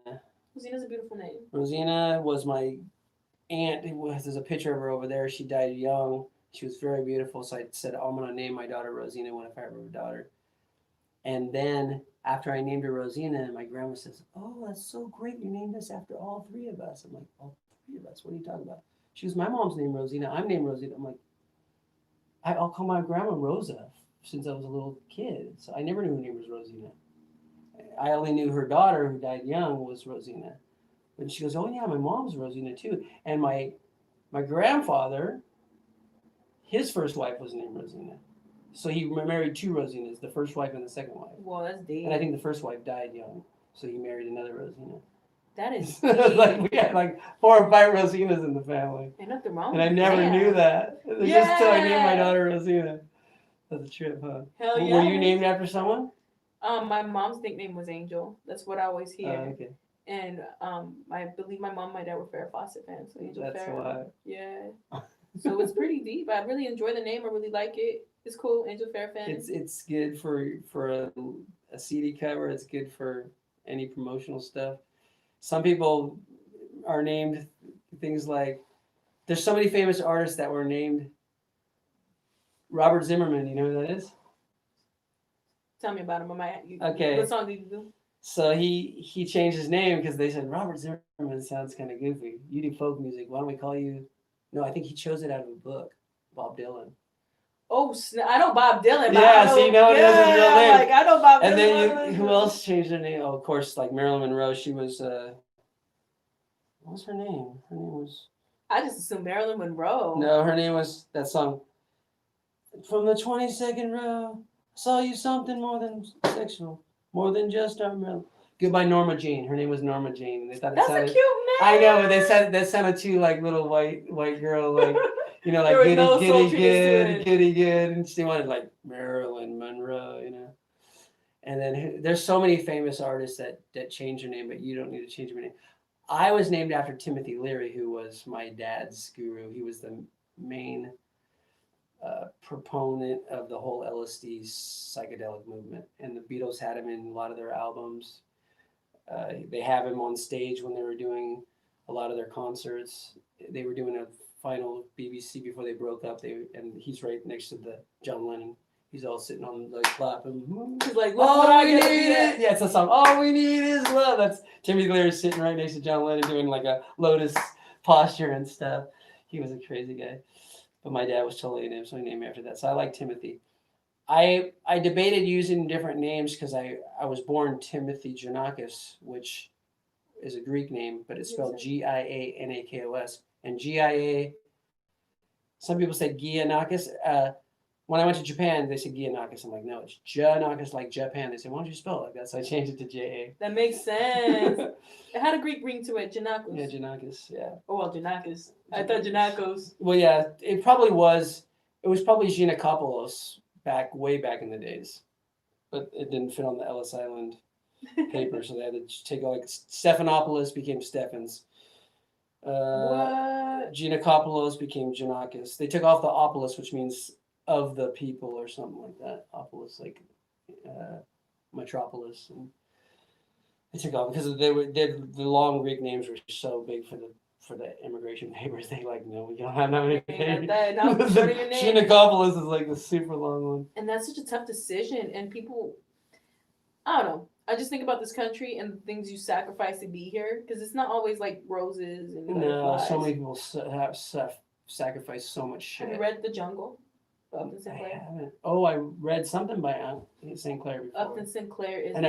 Rosina's a beautiful name. Rosina was my aunt. There's a picture of her over there. She died young. She was very beautiful. So I said, I'm going to name my daughter Rosina if I ever have a daughter. And then after I named her Rosina, my grandma says, oh, that's so great. You named us after all 3 of us. I'm like, all 3 of us? What are you talking about? She goes, my mom's named Rosina. I'm named Rosina. I'm like, I'll call my grandma Rosa since I was a little kid. So I never knew her name was Rosina. I only knew her daughter, who died young, was Rosina. And she goes, "Oh yeah, my mom's Rosina too." And my grandfather, his first wife was named Rosina. So he married two Rosinas, the first wife and the second wife. Well, that's deep. And I think the first wife died young, so he married another Rosina. That is Like we had like 4 or 5 Rosinas in the family. Ain't nothing wrong. And I never knew that. Just till I named my daughter Rosina. That's a trip, huh? Hell yeah. Were you named after someone? My mom's nickname was Angel. That's what I always hear. Okay. And I believe my mom and my dad were Farrah Fawcett fans, so Angel That's Farrah. why. Yeah. So it's pretty deep. I really enjoy the name. I really like it. It's cool. Angel Farrah fan. It's good for a CD cover. It's good for any promotional stuff. Some people are named things like, there's so many famous artists that were named Robert Zimmerman. You know who that is? Tell me about him. Okay. What song did you do? So he changed his name because they said Robert Zimmerman sounds kind of goofy. You do folk music. Why don't we call you? No, I think he chose it out of a book. Bob Dylan. Oh, I know Bob Dylan. Yeah, so you know it is his real name. Like, I know Bob Dylan. And then who else changed their name? Oh, of course, like Marilyn Monroe. She was what was her name? Her name was. I just assumed Marilyn Monroe. No, her name was that song. From the 22nd row, saw you something more than sexual, more than just our milk. Goodbye, Norma Jean. Her name was Norma Jean. They thought it That's sounded, a cute name. I know, but they said that sounded too like little white girl, like you know, like There was goody no goody sultriness to good, it. goody good, and she wanted like Marilyn Monroe, you know. And then there's so many famous artists that change their name, but you don't need to change your name. I was named after Timothy Leary, who was my dad's guru. He was the main proponent of the whole LSD psychedelic movement, and the Beatles had him in a lot of their albums. They have him on stage when they were doing a lot of their concerts. They were doing a final BBC before they broke up. And he's right next to the John Lennon. He's all sitting on like clapping. He's like, all we need is, yeah, it's a song. All we need is love. That's Timothy Leary sitting right next to John Lennon doing like a lotus posture and stuff. He was a crazy guy. But my dad was totally named, so he named me after that. So I like Timothy. I debated using different names because I was born Timothy Giannakis, which is a Greek name, but it's spelled Gianakos. And Gia, some people say Giannakis. When I went to Japan, they said Giannakis. I'm like, no, it's Giannakis, like Japan. They said, why don't you spell it like that? So I changed it to J-A. That makes sense. It had a Greek ring to it, Giannakos. Yeah, Giannakis, yeah. Oh, well, Giannakis. I thought Giannakos. Well, yeah, it probably was. It was probably Giannakopoulos way back in the days. But it didn't fit on the Ellis Island paper, so they had to take like Stephanopoulos became Stephens. What? Giannakopoulos became Giannakis. They took off the Opolis, which means of the people or something like that. Opolis, like metropolis, and they took off because the long Greek names were so big for the immigration papers. They like, no, we don't have that many papers. Giannakopoulos is like a super long one. And that's such a tough decision. And people, I don't know. I just think about this country and the things you sacrifice to be here, because it's not always like roses and butterflies. So many people have sacrificed so much shit. Have you read The Jungle? Upton Sinclair? I haven't. Oh, I read something by St. Clair before. Upton Sinclair is. And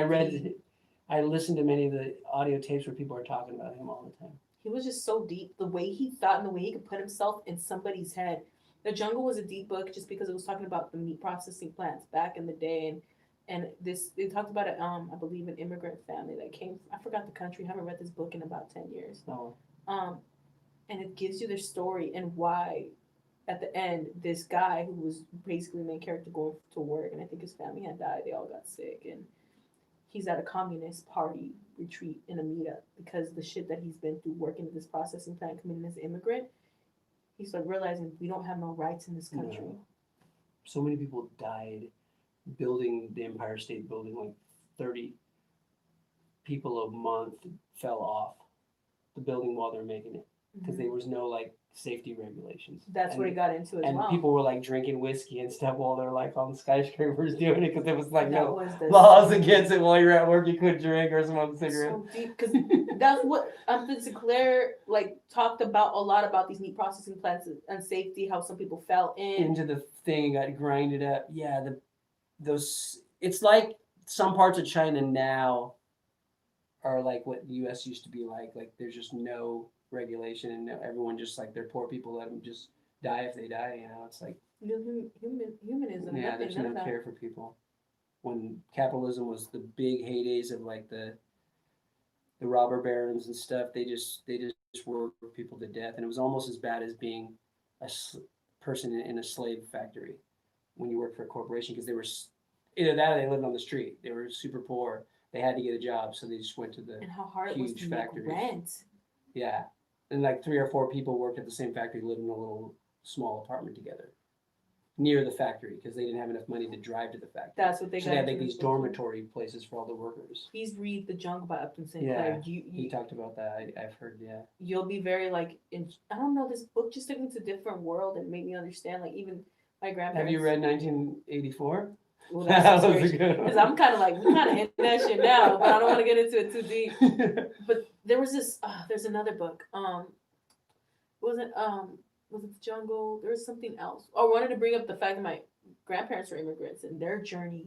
I listened to many of the audio tapes where people are talking about him all the time. He was just so deep. The way he thought and the way he could put himself in somebody's head. The Jungle was a deep book just because it was talking about the meat processing plants back in the day, and they talked about it. I believe an immigrant family that came. I forgot the country. I haven't read this book in about 10 years. Oh. And it gives you their story and why. At the end, this guy who was basically the main character going to work, and I think his family had died. They all got sick, and he's at a communist party retreat in a meetup because the shit that he's been through working at this processing plant, coming in as an immigrant. He's like realizing we don't have no rights in this country. No. So many people died building the Empire State Building. Like 30 people a month fell off the building while they're making it. because there was no like safety regulations. That's what he got into as and well. people were like drinking whiskey and stuff while they're like on skyscrapers doing it because there was like That no was the laws against it. While you're at work, you couldn't drink or smoke cigarettes. so deep because that's what Sinclair like talked about a lot about these meat processing plants and safety. How some people fell Into the thing, got grinded up. Yeah, those. It's like some parts of China now are like what the U.S. used to be like. Like there's just no regulation and everyone just like they're poor people, let them just die if they die. You know, it's like humanism. yeah, there's no care for people. When capitalism was the big heydays of like the robber barons and stuff, they just worked people to death, and it was almost as bad as being a person in a slave factory when you worked for a corporation because they were either that or they lived on the street. They were super poor. They had to get a job, so they just went to the and how hard huge it was to factories. make rent. Yeah, and like 3 or 4 people worked at the same factory, lived in a little small apartment together near the factory because they didn't have enough money to drive to the factory. That's what they so got. They had like these dormitory places for all the workers. Please read The Jungle by Upton Sinclair. Yeah, he talked about that. I've heard. Yeah, you'll be very like. I don't know. This book just took me to a different world and made me understand. Like even my grandparents. Have you read 1984? Well, that's because I'm kind of like we kind of hit that shit now, but I don't want to get into it too deep. But there was this. There's another book. Was it The Jungle? There was something else. Oh, I wanted to bring up the fact that my grandparents were immigrants and their journey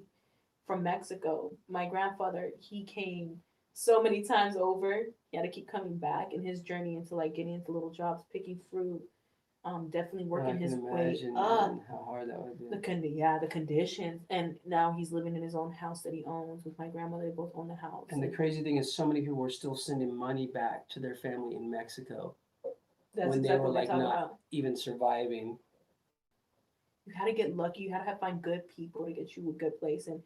from Mexico. My grandfather, he came so many times over. He had to keep coming back in his journey into like getting into little jobs, picking fruit. Definitely working his way up. How hard that would be. The conditions, and now he's living in his own house that he owns with my grandmother. They both own the house. And the crazy thing is, so many people were still sending money back to their family in Mexico when they were like not even surviving. You had to get lucky. You had to find good people to get you a good place, and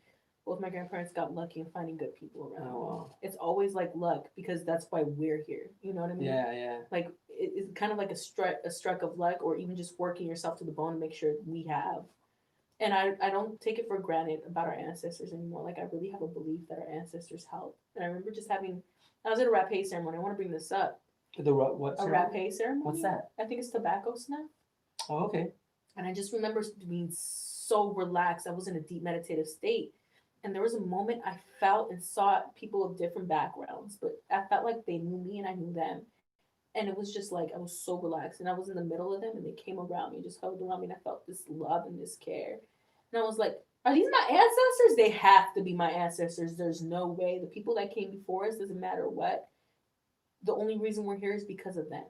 both my grandparents got lucky in finding good people around. Oh, wow. It's always like luck because that's why we're here. You know what I mean? Yeah, yeah. Like it's kind of like a strike of luck, or even just working yourself to the bone to make sure we have. And I don't take it for granted about our ancestors anymore. Like I really have a belief that our ancestors helped. And I remember just having. I was at a rapé ceremony. I want to bring this up. What? A rapé ceremony. What's that? I think it's tobacco snuff. Oh, okay. And I just remember being so relaxed. I was in a deep meditative state. And there was a moment I felt and saw people of different backgrounds, but I felt like they knew me and I knew them. And it was just like, I was so relaxed. And I was in the middle of them and they came around me, just hugged around me. And I felt this love and this care. And I was like, are these my ancestors? They have to be my ancestors. There's no way. The people that came before us, doesn't matter what. The only reason we're here is because of them.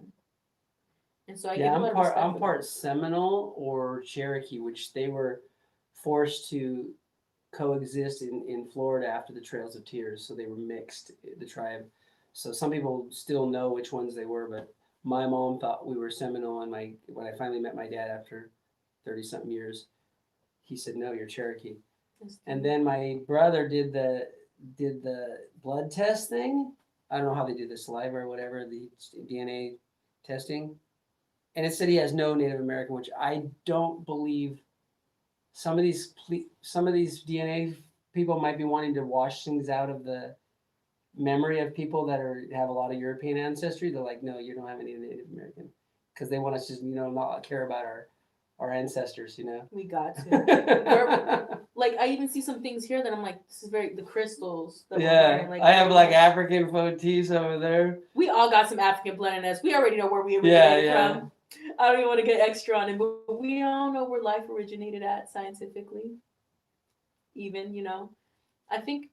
And so I'm part Seminole or Cherokee, which they were forced to coexist in Florida after the Trails of Tears, so they were mixed, the tribe. So some people still know which ones they were, but my mom thought we were Seminole, and when I finally met my dad after 30-something years, he said, no, you're Cherokee. And then my brother did the blood test thing. I don't know how they do the saliva or whatever, the DNA testing. And it said he has no Native American, which I don't believe. Some of these DNA people might be wanting to wash things out of the memory of people that have a lot of European ancestry. They're like, no, you don't have any Native American, because they want us to, not care about our ancestors. We got to. Like I even see some things here that I'm like, this is the crystals. Yeah, I have like African photos over there. We all got some African blood in us. We already know where we originated from. I don't even want to get extra on it, but we all know where life originated at scientifically. Even, I think,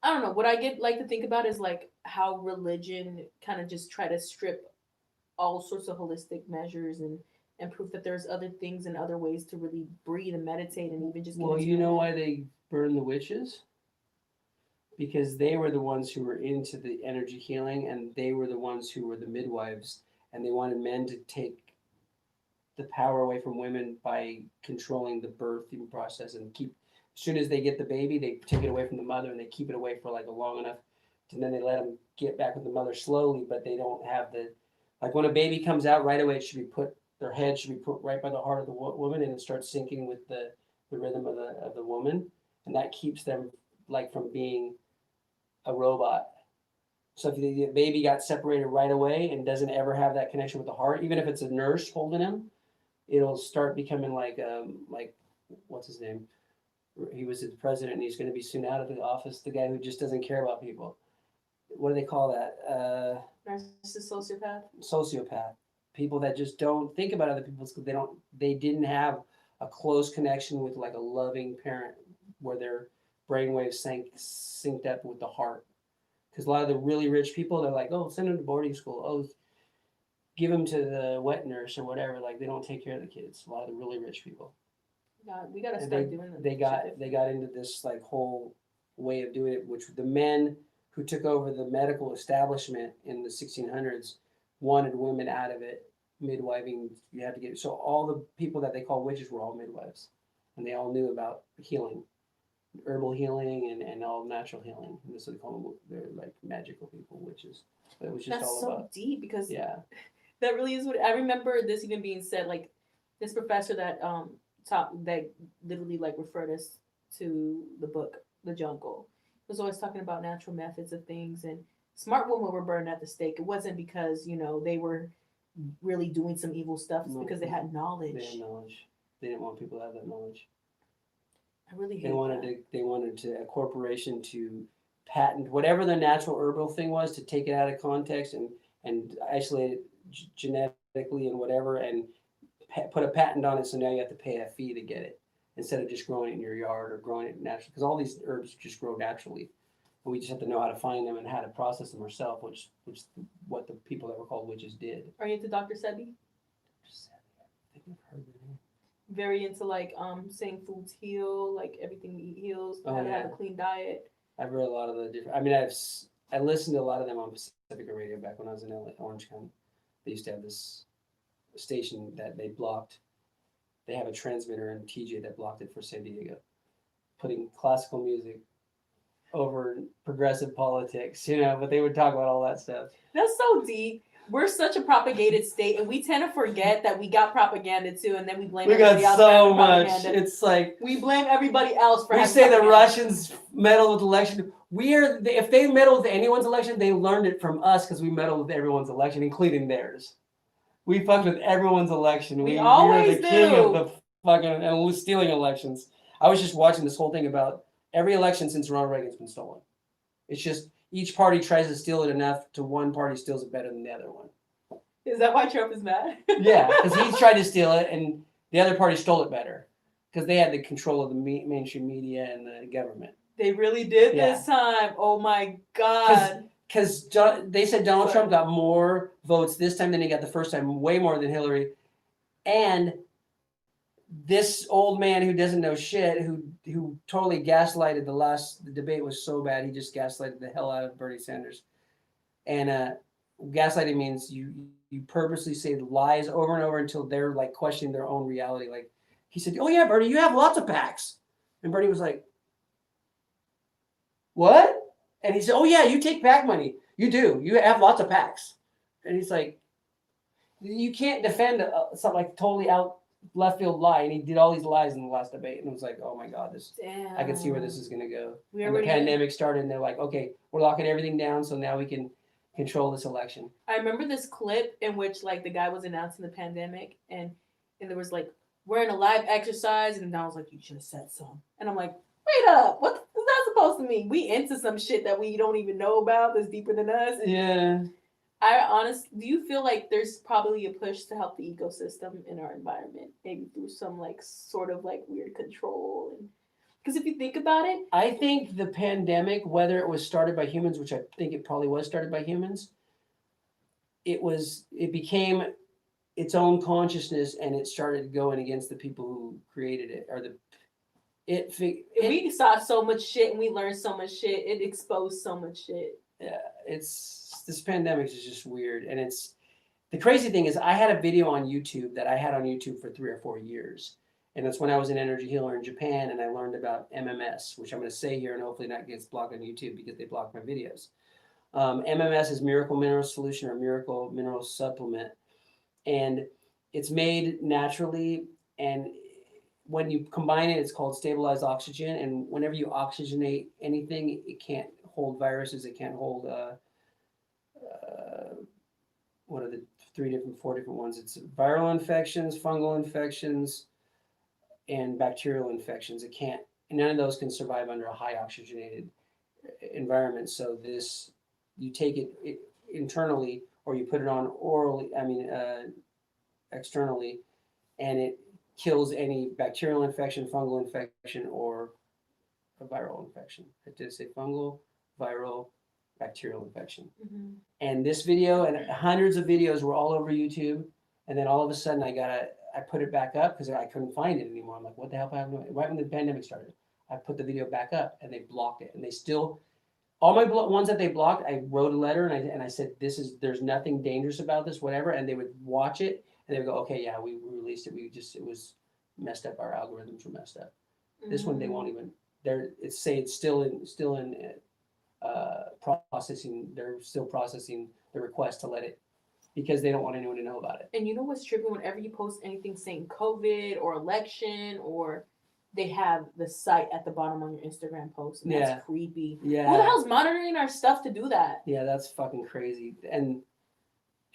I don't know, what I like to think about is like how religion kind of just try to strip all sorts of holistic measures and prove that there's other things and other ways to really breathe and meditate and even just get you know why they burn the witches? Because they were the ones who were into the energy healing, and they were the ones who were the midwives, and they wanted men to take the power away from women by controlling the birthing process and as soon as they get the baby, they take it away from the mother and they keep it away for like a long enough, and then they let them get back with the mother slowly, but they don't have like when a baby comes out right away, their head should be put right by the heart of the woman, and it starts syncing with the rhythm of the woman, and that keeps them like from being a robot. So if the baby got separated right away and doesn't ever have that connection with the heart, even if it's a nurse holding him, it'll start becoming like what's his name? He was the president and he's going to be soon out of the office. The guy who just doesn't care about people. What do they call that? Narcissist sociopath. Sociopath. People that just don't think about other people because they didn't have a close connection with like a loving parent where their brainwaves synced up with the heart. Because a lot of the really rich people, they're like, oh, send them to boarding school. Oh, give them to the wet nurse or whatever. Like they don't take care of the kids. A lot of the really rich people. God, we gotta And start doing that. they got into this like whole way of doing it, which the men who took over the medical establishment in the 1600s wanted women out of it. Midwiving, you have to get so all the people that they call witches were all midwives, and they all knew about healing, herbal healing, and all natural healing. And this is what they call them. They're like magical people, witches. But it was just That's all so about deep because yeah. that really is what I remember. This even being said, like this professor that taught that literally like referred us to the book The Jungle was always talking about natural methods of things, and smart women were burned at the stake. It wasn't because they were really doing some evil stuff. It's because they had knowledge. They had knowledge. They didn't want people to have that knowledge. I really hate They wanted a corporation to patent whatever the natural herbal thing was, to take it out of context and isolate it genetically and whatever, and put a patent on it. So now you have to pay a fee to get it instead of just growing it in your yard or growing it naturally. Because all these herbs just grow naturally, and we just have to know how to find them and how to process them ourselves, which what the people that were called witches did. Are you into Dr. Sebby? I think I've heard the name. Very into like saying foods heal, like everything we eat heals, Oh, how to yeah. have a clean diet. I've read a lot of the different. I mean, I listened to a lot of them on Pacifica Radio back when I was in Orange County. They used to have this station that they blocked. They have a transmitter in TJ that blocked it for San Diego, putting classical music over progressive politics, but they would talk about all that stuff. That's so deep. We're such a propagated state, and we tend to forget that we got propaganda too, and then we blame everybody else. We got so for much. Propaganda. It's like we blame everybody else for. We say the Russians meddled with election. If they meddled with anyone's election, they learned it from us because we meddled with everyone's election, including theirs. We fucked with everyone's election. We always were the king of the fucking and stealing elections. I was just watching this whole thing about every election since Ronald Reagan's been stolen. It's just each party tries to steal it enough to one party steals it better than the other one. Is that why Trump is mad? Yeah, because he tried to steal it and the other party stole it better because they had the control of the mainstream media and the government. They really did this time. Oh my God. Because they said Donald Trump got more votes this time than he got the first time, way more than Hillary. And this old man who doesn't know shit, who totally gaslighted the debate was so bad, he just gaslighted the hell out of Bernie Sanders. And gaslighting means you purposely say lies over and over until they're like questioning their own reality. Like he said, "Oh yeah, Bernie, you have lots of PACs," and Bernie was like, "What?" And he said, "Oh yeah, you take PAC money. You do. You have lots of PACs." And he's like, "You can't defend something like totally out left field lie." And he did all these lies in the last debate, and it was like, "Oh my God, Damn. I can see where this is going to go." And the pandemic started, and they're like, "Okay, we're locking everything down, so now we can control this election." I remember this clip in which like the guy was announcing the pandemic, and there was like, "We're in a live exercise," and Donald's like, "You should have said so." And I'm like, wait up, what is that supposed to mean? We into some shit that we don't even know about that's deeper than us. Yeah. Do you feel like there's probably a push to help the ecosystem in our environment, maybe through some like sort of like weird control? Because if you think about it, I think the pandemic, whether it was started by humans, which I think it probably was started by humans, it became its own consciousness, and it started going against the people who created it, or we saw so much shit and we learned so much shit. It exposed so much shit. Yeah, this pandemic is just weird, and the crazy thing is I had a video on YouTube that I had on YouTube for 3 or 4 years, and that's when I was an energy healer in Japan, and I learned about MMS, which I'm going to say here, and hopefully not gets blocked on YouTube because they block my videos. MMS is Miracle Mineral Solution or Miracle Mineral Supplement, and it's made naturally, and when you combine it, it's called stabilized oxygen. And whenever you oxygenate anything, it can't hold viruses. It can't hold one of the four different ones. It's viral infections, fungal infections, and bacterial infections. None of those can survive under a high oxygenated environment. So you take it internally, or you put it on orally. Externally, and it kills any bacterial infection, fungal infection, or a viral infection. It did say fungal, viral, bacterial infection. Mm-hmm. And this video and hundreds of videos were all over YouTube. And then all of a sudden I put it back up because I couldn't find it anymore. I'm like, what the hell happened? Right when the pandemic started, I put the video back up and they blocked it. And they still, all my ones that they blocked, I wrote a letter and I said, there's nothing dangerous about this, whatever. And they would watch it and they would go, okay, yeah, we released it. It was messed up. Our algorithms were messed up. Mm-hmm. This one, they won't even, it's still in processing. They're still processing the request to let it, because they don't want anyone to know about it. And you know what's tripping? Whenever you post anything saying COVID or election, or they have the site at the bottom on your Instagram post, and that's creepy. Yeah. Who the hell's monitoring our stuff to do that? Yeah, that's fucking crazy. And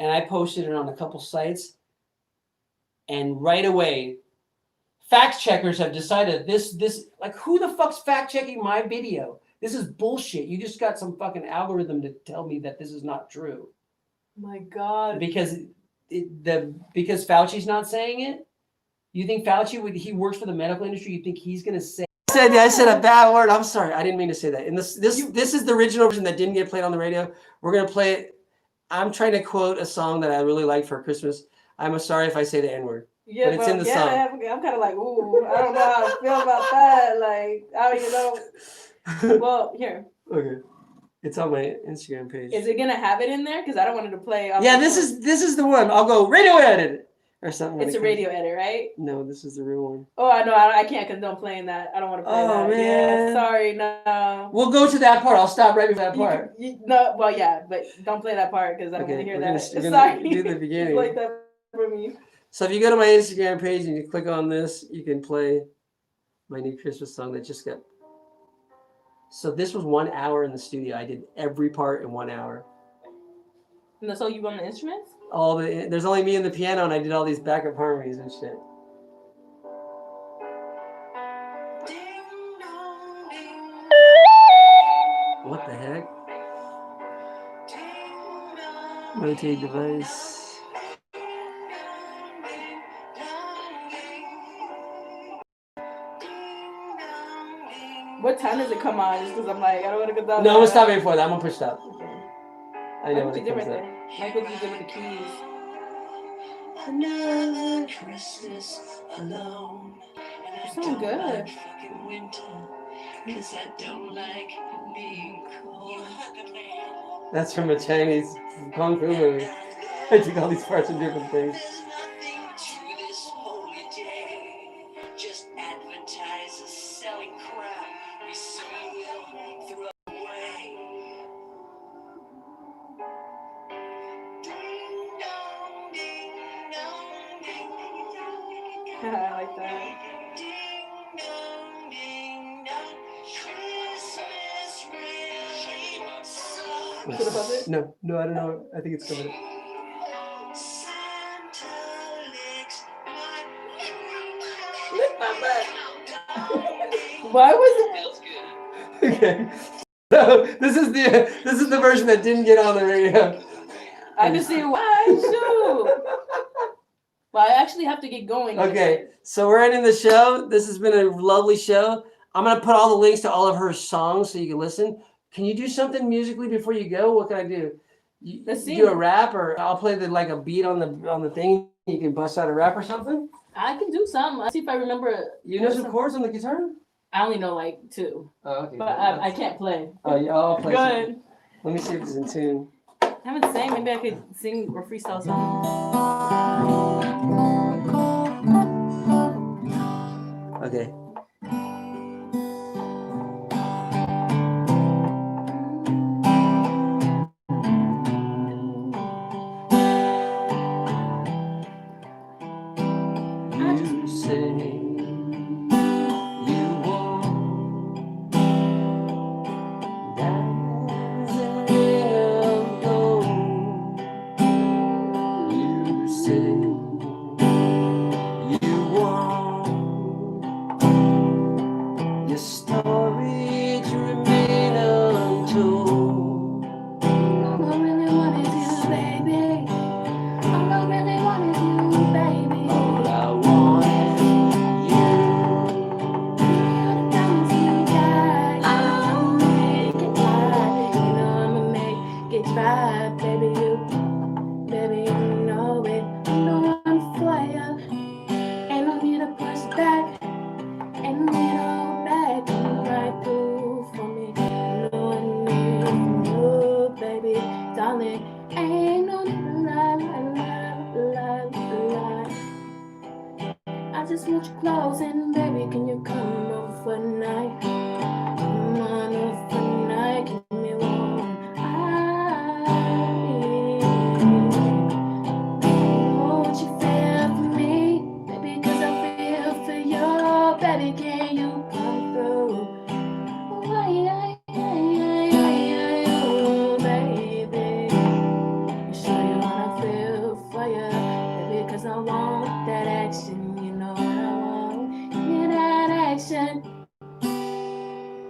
I posted it on a couple sites, and right away, fact checkers have decided this like, who the fuck's fact checking my video? This is bullshit. You just got some fucking algorithm to tell me that this is not true. My God. Because Fauci's not saying it? You think Fauci he works for the medical industry? You think he's gonna say? I said a bad word. I'm sorry. I didn't mean to say that. And this is the original version that didn't get played on the radio. We're gonna play it. I'm trying to quote a song that I really liked for Christmas. I'm sorry if I say the N-word. Yeah, but it's in the song. I'm kind of like, ooh, I don't know how to feel about that. Like, I don't even know. Well, here. Okay. It's on my Instagram page. Is it gonna have it in there? Because I don't want it to play. Yeah, this is the one. I'll go radio edit or something. It's a radio edit, right? No, this is the real one. Oh, I know. I can't condone playing that. I don't want to play that. Oh man, yeah, sorry, no. We'll go to that part. I'll stop right before that part. No, well, yeah, but don't play that part because I don't want to hear that. Sorry. Do the beginning. Like that for me. So if you go to my Instagram page and you click on this, you can play my new Christmas song that just got. So this was 1 hour in the studio. I did every part in 1 hour. And that's all you on the instruments? There's only me and the piano, and I did all these backup harmonies and shit. What the heck? Rotate device. What time does it come on? Just because I'm like, I don't want to go down. No, I'm going to stop it before that. I'm going to push stop. I know what you did right there. Like what you did with the keys. Another Christmas alone. You sound good. Cause I don't like being cold. That's from a Chinese Kung Fu movie. I took all these parts of different things. There's nothing to this holy day. Just advertisers selling crap. We soon will throw away. Ding dong, ding dong, ding dong. I like that. Ding dong, ding dong. Christmas really sucks. Is it above it? No, I don't know. I think it's coming. Santa licks Lick my butt. Why was it? Okay. So this is the version that didn't get on the radio. I can see why. Shoot. Well, I actually have to get going. Okay, so we're ending the show. This has been a lovely show. I'm gonna put all the links to all of her songs so you can listen. Can you do something musically before you go? What can I do? Let's see. Do a rap, or I'll play a beat on the thing. You can bust out a rap or something. I can do something. Let's see if I remember. You know some chords on the guitar? I only know like 2. Oh, okay. But I can't play. Oh, yeah, I'll play. Good. Let me see if it's in tune. I haven't sang. Maybe I could sing or freestyle song. Okay. You say you want that I'm say you want your story to remain untold. All I really wanted you, baby. All I really wanted you, baby. All I wanted you. All the diamonds you got, I'ma make it right. You know I'ma make it right, baby. Baby, you know it. I'm the one for ya. Ain't no need to push back. Ain't no need to hold back. Come right through for me. You know I need you, baby, darling. Ain't no need to lie. I just want you close and baby, can you come over for the night? Come on over for the night, give me warm. Won't you feel for me, baby? 'Cause I feel for you, baby. Can you come through? Oh, baby. I'll show you what I feel for you, baby. 'Cause I want that action. You know what I want? Give me that action.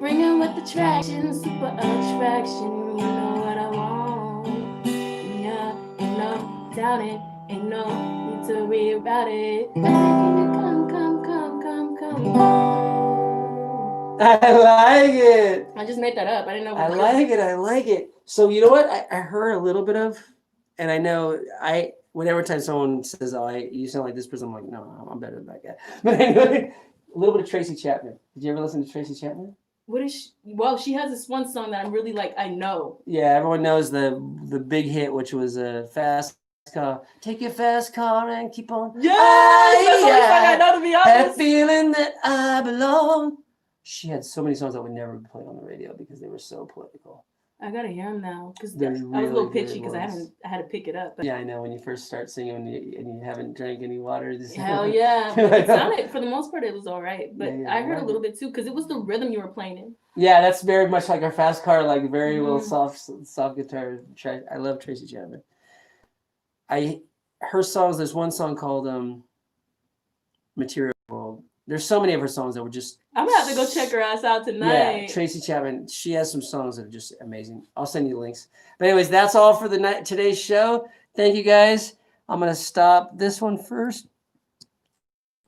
Bring it with attraction, super attraction. You know what I want? Yeah, ain't no doubt it. Ain't no need to reroute it. Baby, can you come. I like it. I just made that up. I didn't know. I like it. So you know what? I heard a little bit of, and I know whenever time someone says, "Oh, you sound like this person," I'm like, "No, I'm better than that guy." But anyway, a little bit of Tracy Chapman. Did you ever listen to Tracy Chapman? What is she? Well, she has this one song that I'm really like. I know. Yeah, everyone knows the big hit, which was a fast car. Take your fast car and keep on. Yeah, that's the only song I know, to be That honest. feeling that I belong. She had so many songs that would never be played on the radio because they were so political. I gotta hear them now because I They're was a really little good pitchy because I ones. had to pick it up. But Yeah, I know when you first start singing and you haven't drank any water. hell yeah, but it sounded, for the most part, it was all right. But Yeah, I heard I a little bit too because it was the rhythm you were playing in. Yeah, that's very much like our fast car, like very little Mhm. soft guitar. I love Tracy Chapman. Her songs. There's one song called "Material World." There's so many of her songs that were just. I'm gonna have to go check her ass out tonight. Yeah, Tracy Chapman. She has some songs that are just amazing. I'll send you links. But anyways, that's all for today's show. Thank you guys. I'm gonna stop this one first.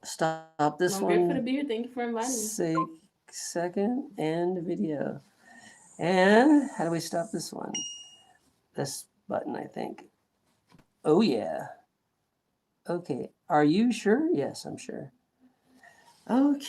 Stop this I'm one. grateful to be here. Thank you for inviting me. Say second and video. And how do we stop this one? This button, I think. Oh yeah. Okay. Are you sure? Yes, I'm sure. Okay.